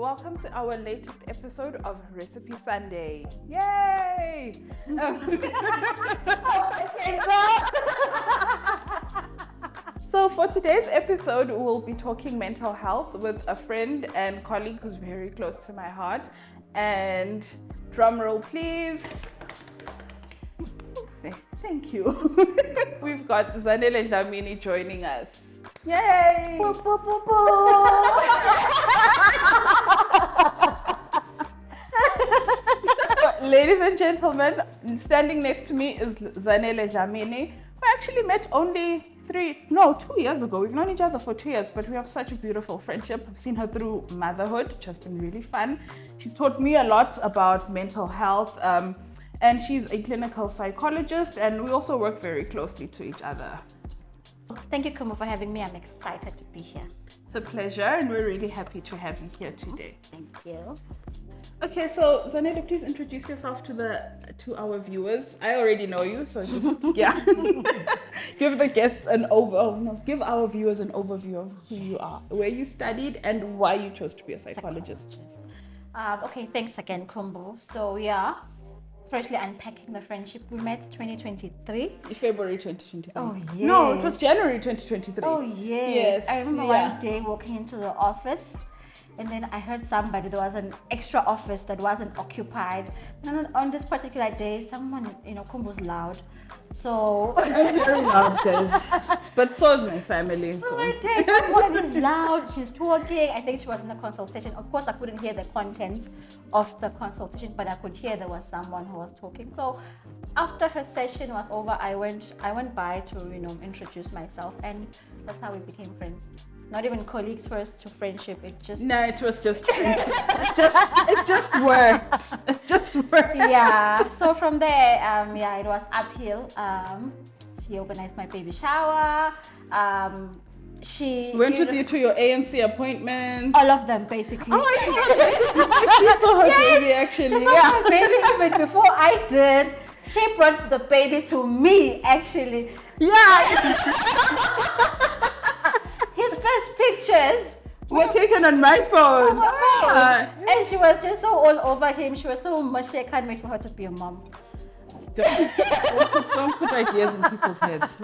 welcome to our latest episode of Recipe Sunday. Yay! So for today's episode, we'll be talking mental health with a friend and colleague who's very close to my heart. And drum roll, please. Thank you. We've got Zanele Dlamini joining us. Yay! Ladies and gentlemen, standing next to me is Zanele Dlamini. We actually met only 2 years ago. We've known each other for 2 years, but we have such a beautiful friendship. I've seen her through motherhood, which has been really fun. She's taught me a lot about mental health, and she's a clinical psychologist, and we also work very closely to each other. Thank you, Khumbu, for having me. I'm excited to be here. It's a pleasure, and we're really happy to have you here today. Thank you. Okay, so Zanele, please introduce yourself to our viewers. I already know you, so just give the guests give our viewers an overview of who you are, where you studied, and why you chose to be a psychologist. Okay, thanks again, Khumbu. So freshly unpacking the friendship. We met 2023. February 2023. Oh, yes. No, it was January 2023. Oh, yes. I remember one day walking into the office, and then I heard there was an extra office that wasn't occupied. And on this particular day, someone, Khumbu's loud. So I'm very loud, guys. But so is my family. So. Someone is loud, she's talking. I think she was in a consultation. Of course, I couldn't hear the contents of the consultation, but I could hear there was someone who was talking. So after her session was over, I went by to, introduce myself, and that's how we became friends. Not even colleagues first to friendship. It was just friendship. it just worked. It just worked. Yeah. So from there, it was uphill. She organized my baby shower. She went with you to your ANC appointment. All of them, basically. Oh, she saw her baby actually. Her baby even before I did. She brought the baby to me actually. Yeah. His first pictures were taken on my phone. And she was just so all over him. She was so much. I can't wait for her to be a mom. Don't put ideas in people's heads.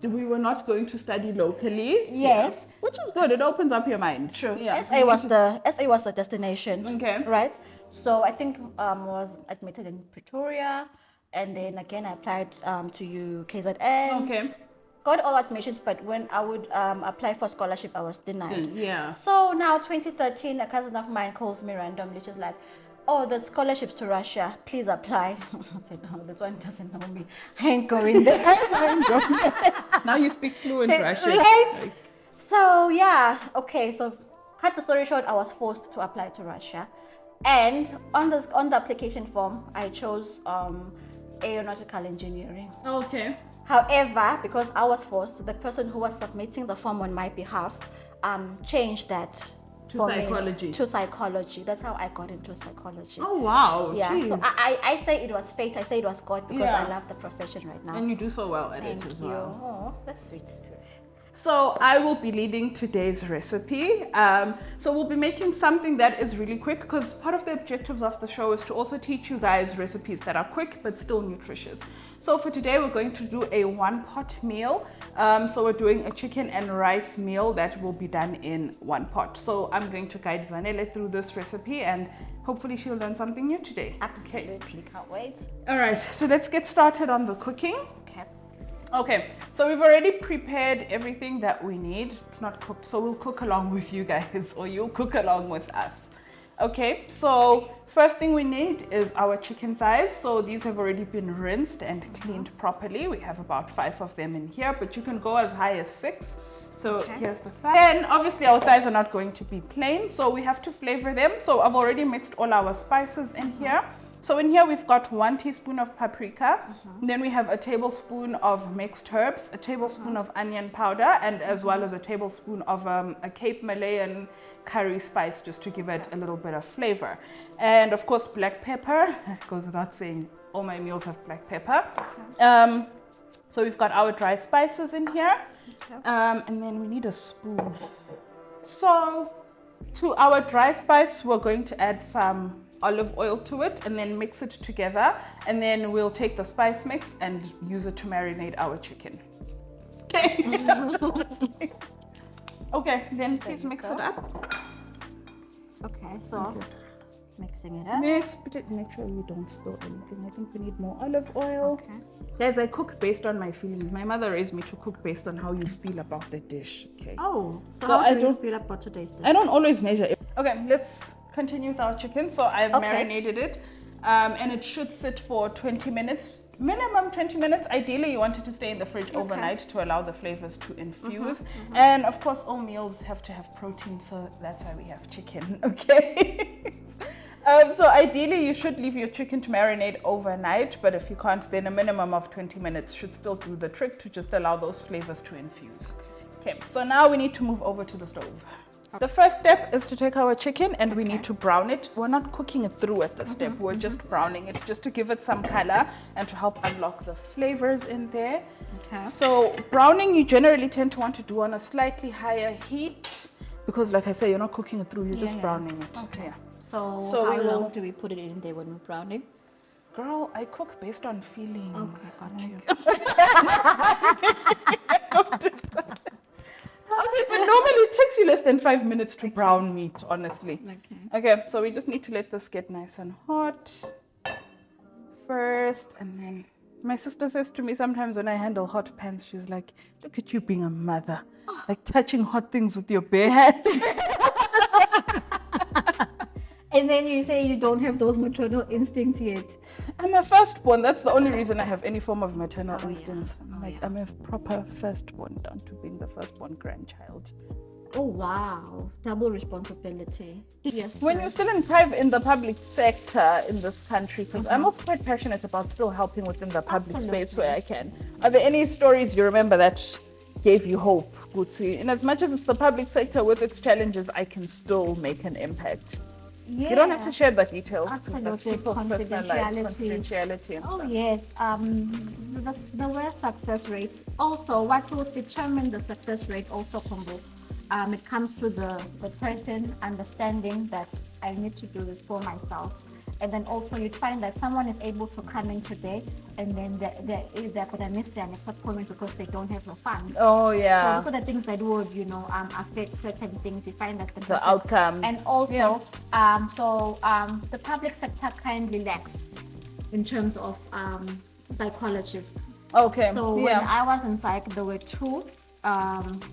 We were not going to study locally. Yes. Yeah. Which is good. It opens up your mind. True. Yeah. SA was the destination. Okay. Right? So I think was admitted in Pretoria. And then again I applied to KZN. Okay. Got all admissions, but when I would apply for scholarship, I was denied. Yeah. So now 2013, a cousin of mine calls me randomly. She's like, "Oh, the scholarships to Russia, please apply." I said, "No, this one doesn't know me. I ain't going there." Now you speak fluent Russian. Right? So okay. So cut the story short, I was forced to apply to Russia, and on the application form, I chose aeronautical engineering. Okay. However, because I was forced, the person who was submitting the form on my behalf changed that to psychology. To psychology. That's how I got into psychology. Oh wow! Yeah. Jeez. So I say it was fate. I say it was God because I love the profession right now. And you do so well at Thank it as you. well. Oh, that's sweet. So I will be leading today's recipe. So we'll be making something that is really quick, because part of the objectives of the show is to also teach you guys recipes that are quick but still nutritious. So for today, we're going to do a one-pot meal. So we're doing a chicken and rice meal that will be done in one pot. So I'm going to guide Zanele through this recipe, and hopefully she'll learn something new today. Absolutely. Okay. Can't wait. All right, so let's get started on the cooking. Okay, so we've already prepared everything that we need. It's not cooked, so we'll cook along with you guys, or you'll cook along with us. Okay, so first thing we need is our chicken thighs. So these have already been rinsed and cleaned properly. We have about 5 of them in here, but you can go as high as 6. So here's the thigh. And obviously our thighs are not going to be plain, so we have to flavor them. So I've already mixed all our spices in here. So in here we've got 1 teaspoon of paprika, then we have a tablespoon of mixed herbs, a tablespoon of onion powder, and as well as a tablespoon of a Cape Malayan curry spice, just to give it a little bit of flavor. And of course black pepper. It goes without saying, all my meals have black pepper. So we've got our dry spices in here, and then we need a spoon. So To our dry spice, we're going to add some olive oil to it and then mix it together. And then we'll take the spice mix and use it to marinate our chicken. Okay. Okay, then please mix it up. Okay, so mixing it up. Mix, but make sure you don't spill anything. I think we need more olive oil. Okay. Guys, I cook based on my feelings. My mother raised me to cook based on how you feel about the dish. Okay. Oh, so So how I do you don't- feel about today's dish? I don't always measure it. Okay, let's continue with our chicken. So I've Okay. marinated it, and it should sit for 20 minutes. Minimum 20 minutes. Ideally, you want it to stay in the fridge overnight to allow the flavors to infuse. And of course, all meals have to have protein, so that's why we have chicken. Okay. So ideally, you should leave your chicken to marinate overnight, but if you can't, then a minimum of 20 minutes should still do the trick to just allow those flavors to infuse. Okay, so now we need to move over to the stove. The first step is to take our chicken and we need to brown it. We're not cooking it through at this step, we're just browning it just to give it some color and to help unlock the flavors in there. Okay. So browning you generally tend to want to do on a slightly higher heat because like I say, you're not cooking it through, you're just browning it. Okay. Yeah. So So how we long will- do we put it in there when we're browning? Girl, I cook based on feelings. Okay, got you. But normally it takes you less than 5 minutes to brown meat, honestly. Okay. Okay, so we just need to let this get nice and hot first, and then my sister says to me sometimes when I handle hot pans, she's like, look at you being a mother, like touching hot things with your bare hand. And then you say you don't have those maternal instincts yet. I'm a firstborn. That's the only reason I have any form of maternal Oh, yeah. instincts. I'm a proper firstborn down to being the firstborn grandchild. Oh wow, double responsibility. Yes. When you're still in the public sector in this country, because I'm also quite passionate about still helping within the public space where I can. Are there any stories you remember that gave you hope, Gutsi? In as much as it's the public sector with its challenges, I can still make an impact. Yeah. You don't have to share the details. 'cause that's Absolutely. people's personal lives, Confidentiality. confidentiality and Oh stuff. yes, the were success rates. Also, what will determine the success rate also, Khumbu, it comes to the person understanding that I need to do this for myself. And then also you'd find that someone is able to come in today and then they're going to miss their next appointment because they don't have the funds. Oh So yeah, those are the things that would, affect certain things. You find that the person- outcomes. and also, Yeah. the public sector kindly lacks in terms of psychologists. Okay. So when yeah. I was in psych, there were two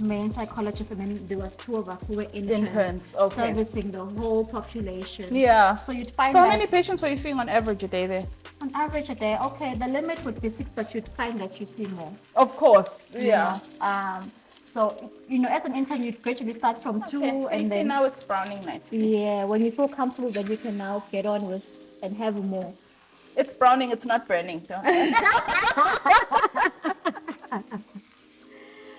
main psychologists, and then there was two of us who were Interns, okay. servicing the whole population. Yeah. So you'd find So how that many patients were you seeing on average a day there? on average a day, okay, the limit would be 6, but you'd find that you see more. Of course. you Yeah. know. So as an intern, you'd gradually start from 2, Okay, so you and see then now it's browning nicely. yeah, when you feel comfortable, then you can now get on with and have more. It's browning, it's not burning. Don't worry.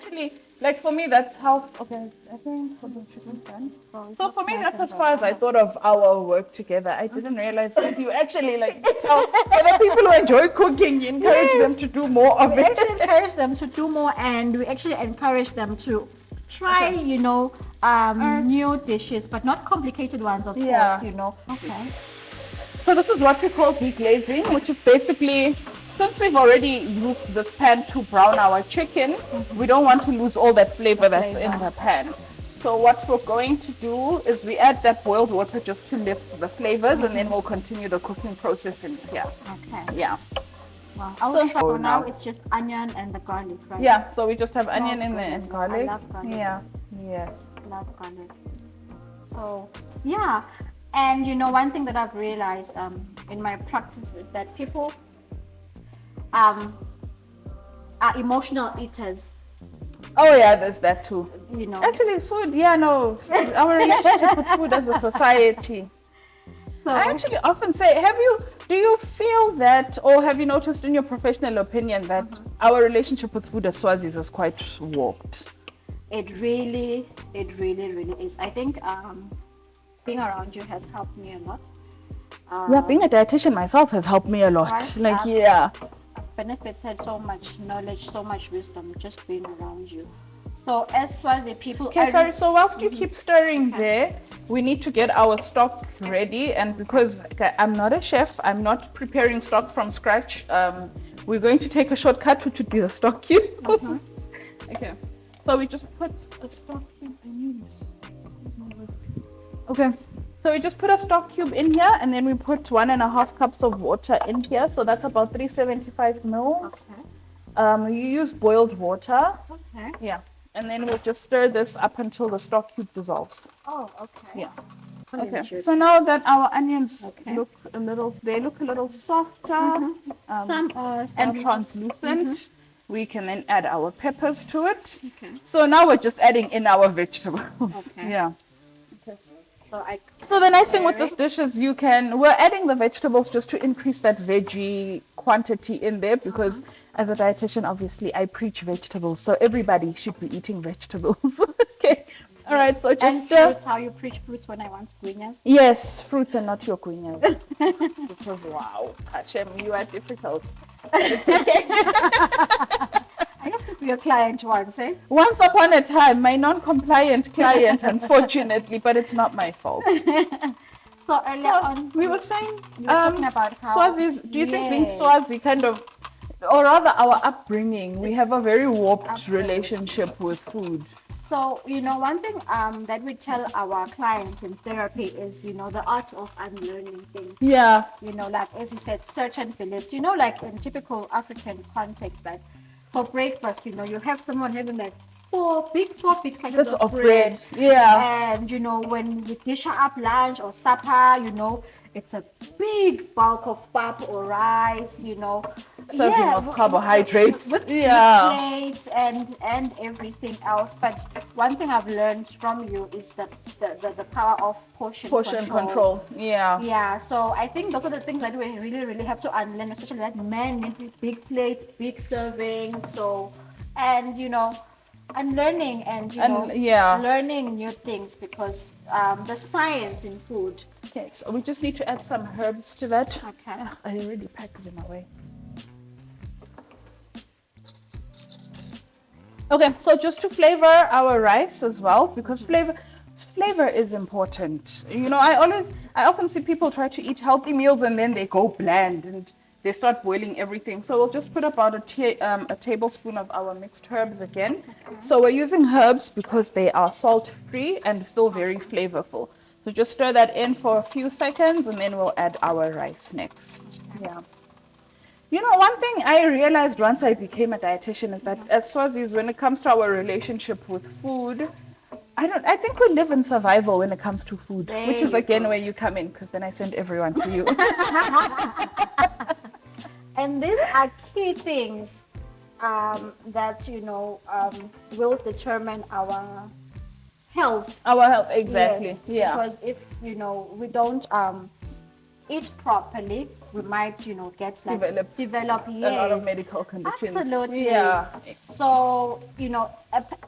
Actually, like for me, that's how. Okay, I think for the chicken's done. So for me, that's as far as I thought of our work together. I didn't realize since you actually tell other people who enjoy cooking, you encourage them to do more of We it. actually encourage them to do more, and we actually encourage them to try, new dishes, but not complicated ones, of Yeah. course. Okay. So this is what we call deglazing, which is basically, since we've already used this pan to brown our chicken, we don't want to lose all that flavor that's in the pan. So what we're going to do is we add that boiled water just to lift the flavors, and then we'll continue the cooking process in here. Okay. Yeah. Wow. I'll try. So now now- it's just onion and the garlic, right? Yeah, so we just have Smells onion in good there as and well. I garlic. love garlic. Yeah. Yes. Love garlic. So yeah, and one thing that I've realized in my practice is that people are emotional eaters. Oh yeah, there's that too. Actually, Food, yeah, no. Our relationship with food as a society. so I actually often say, do you feel that, or have you noticed in your professional opinion that our relationship with food as Swazis is quite warped? it really is. I think being around you has helped me a lot. Yeah, being a dietitian myself has helped me a lot. Right, Yeah. I've benefited so much knowledge, so much wisdom just being around you. So as Swazi people, Okay, sorry. So whilst you keep stirring there, we need to get our stock ready. And because I'm not a chef, I'm not preparing stock from scratch. We're going to take a shortcut, which would be the stock cube. Okay. So we just put a stock cube. Okay. So we just put a stock cube in here, and then we put 1.5 cups of water in here. So that's about 375 mils. Okay. You use boiled water. Okay. Yeah. And then we'll just stir this up until the stock cube dissolves. Oh, okay. Yeah. Okay. So now that our onions look a little softer, Some and translucent, we can then add our peppers to it. Okay. So now we're just adding in our vegetables. Okay. Yeah. So the nice thing with this dish is we're adding the vegetables just to increase that veggie quantity in there, because as a dietitian, obviously I preach vegetables, so everybody should be eating vegetables. Okay. All right. So just fruits, how you preach fruits when I want guineas? Yes, fruits and not your guineas. Because wow, Hashem, you are difficult. But it's okay. I used to be a client once, eh? Once upon a time, my non-compliant client, unfortunately, but it's not my fault. So earlier on, we were saying, talking about how Swazis, do you think being Swazi kind of, or rather our upbringing, we have a very warped relationship with food? So, one thing that we tell our clients in therapy is, the art of unlearning things. Yeah. Like, as you said, certain beliefs, like in typical African context, like for breakfast, you have someone having like four big slices of bread. Yeah. And, when we dish up lunch or supper, it's a big bulk of pap or rice, Serving of carbohydrates. With plates and everything else. But one thing I've learned from you is the power of portion control. Yeah. Yeah. So I think those are the things that we really, really have to unlearn, especially that men need big plates, big servings. So, and unlearning and learning new things, because the science in food. Okay, so we just need to add some herbs to that. Okay. I already packed them away. Okay, so just to flavor our rice as well, because flavor is important. I often see people try to eat healthy meals and then they go bland and they start boiling everything. So we'll just put about a tablespoon of our mixed herbs again. Okay. So we're using herbs because they are salt-free and still very flavorful. So just stir that in for a few seconds and then we'll add our rice next. Yeah. One thing I realized once I became a dietitian is that as Swazis, when it comes to our relationship with food, I think we live in survival when it comes to food, which is again where you come in, because then I send everyone to you. And these are key things that will determine our health. Our health, exactly. Yes, yeah. Because if we don't eat properly, we might get develop a lot of medical conditions. Absolutely. Yeah. So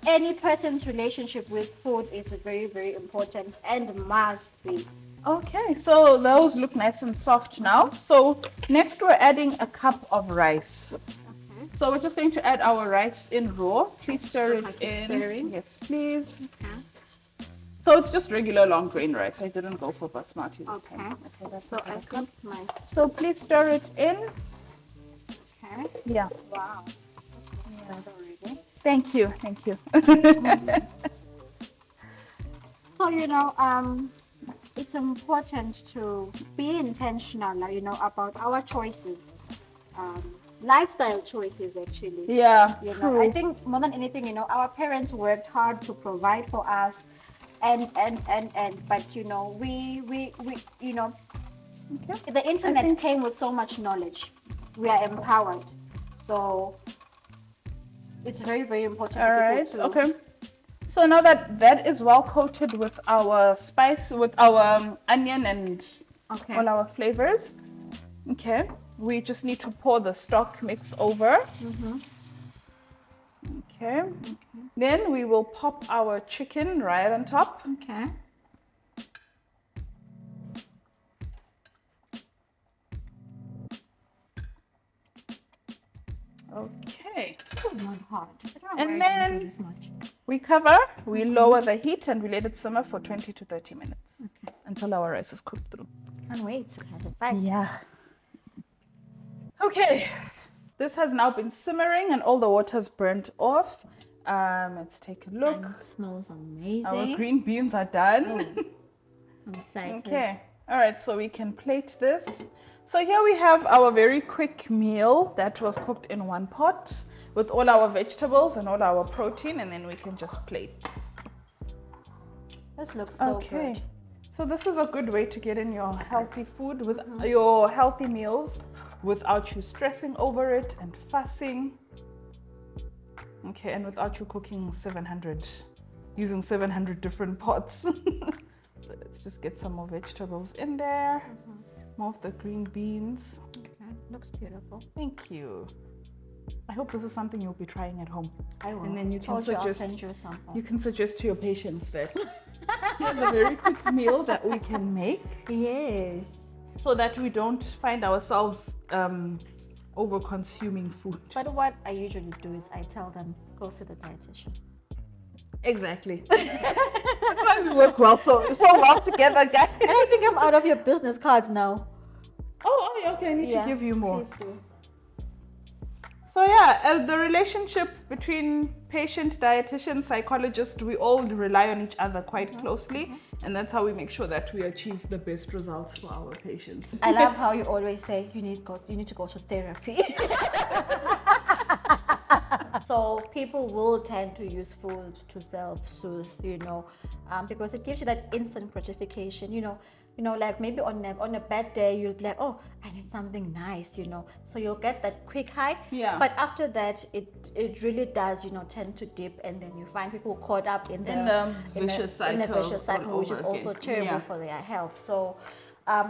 any person's relationship with food is very, very important and must be. Okay, so those look nice and soft now. So next we're adding a cup of rice. Okay. So we're just going to add our rice in raw. Please stir it in. Stirring. Yes, please. Okay. So it's just regular long grain rice. I didn't go for basmati. Okay. That's so I think nice. So please stir it in. Okay. Yeah. Wow. Yeah. Already. Thank you. So it's important to be intentional, about our choices, lifestyle choices, actually. Yeah. True. I think more than anything, our parents worked hard to provide for us, but we the internet came with so much knowledge. We are empowered, so it's very, very important. All right. Okay. So now that is well coated with our spice, with our onion and all our flavors, okay, we just need to pour the stock mix over. Mm-hmm. Okay. Then we will pop our chicken right on top. Okay. Okay. Oh, not hard. I don't know And why I didn't then do this much. we cover, we lower the heat and we let it simmer for 20 to 30 minutes Okay. until our rice is cooked through. Can't wait to have it back. Yeah. Okay. This has now been simmering and all the water's burnt off. Let's take a look. And it smells amazing. Our green beans are done. Oh, I'm excited. Okay. All right, so we can plate this. So here we have our very quick meal that was cooked in one pot with all our vegetables and all our protein, and then we can just plate. This looks so Okay. good. So this is a good way to get in your healthy food with your healthy meals without you stressing over it and fussing. Okay, and without you cooking using 700 different pots. So let's just get some more vegetables in there. More of the green beans. Okay, looks beautiful. Thank you. I hope this is something you'll be trying at home. I will. And then you can Told you I'll suggest send you a sample. you can suggest to your patients that here's a very quick meal that we can make Yes. so that we don't find ourselves over consuming food. But what I usually do is I tell them, go see the dietitian. Exactly. That's why we work so well together, guys. And I think I'm out of your business cards now. Oh, okay. I need to give you more. Please do. So yeah, the relationship between patient, dietitian, psychologist, we all rely on each other quite closely, and that's how we make sure that we achieve the best results for our patients. I love how you always say you need to go to therapy. So people will tend to use food to self-soothe, because it gives you that instant gratification, like maybe on a bad day, you'll be like, oh, I need something nice, so you'll get that quick high. Yeah. But after that, it really does, tend to dip, and then you find people caught up in a vicious cycle, which is also terrible for their health. So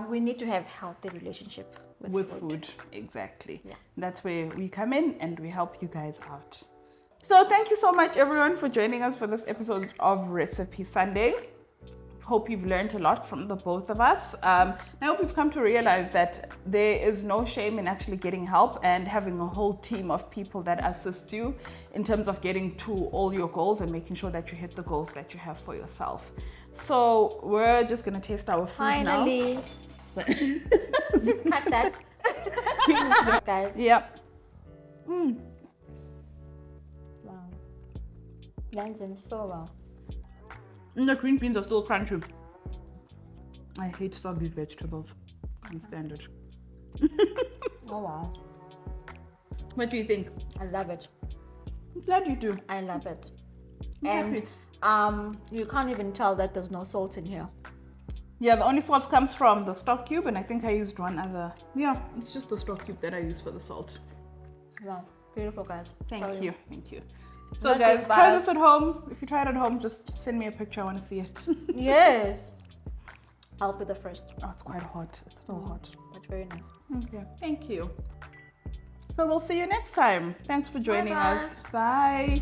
we need to have healthy relationship with food. Exactly. Yeah. That's where we come in and we help you guys out. So thank you so much, everyone, for joining us for this episode of Recipe Sunday. Hope you've learned a lot from the both of us. I hope you've come to realize that there is no shame in actually getting help and having a whole team of people that assist you in terms of getting to all your goals and making sure that you hit the goals that you have for yourself. So we're just going to taste our food Finally. now. Cut that. Guys. Yep. Wow. Blends in so well. And the green beans are still crunchy. I hate soggy vegetables. Can't stand it. Oh wow. What do you think? I love it. I'm glad you do. I love it. I'm And you can't even tell that there's no salt in here. Yeah, the only salt comes from the stock cube, and I think I used one other. Yeah, it's just the stock cube that I use for the salt. Wow. Beautiful, guys. Thank you. So Not guys, big try bias. this at home. If you try it at home, just send me a picture. I want to see it. Yes. I'll be the first. Oh, it's quite hot. It's still hot. That's very nice. Okay, thank you. So we'll see you next time. Thanks for joining us. Bye.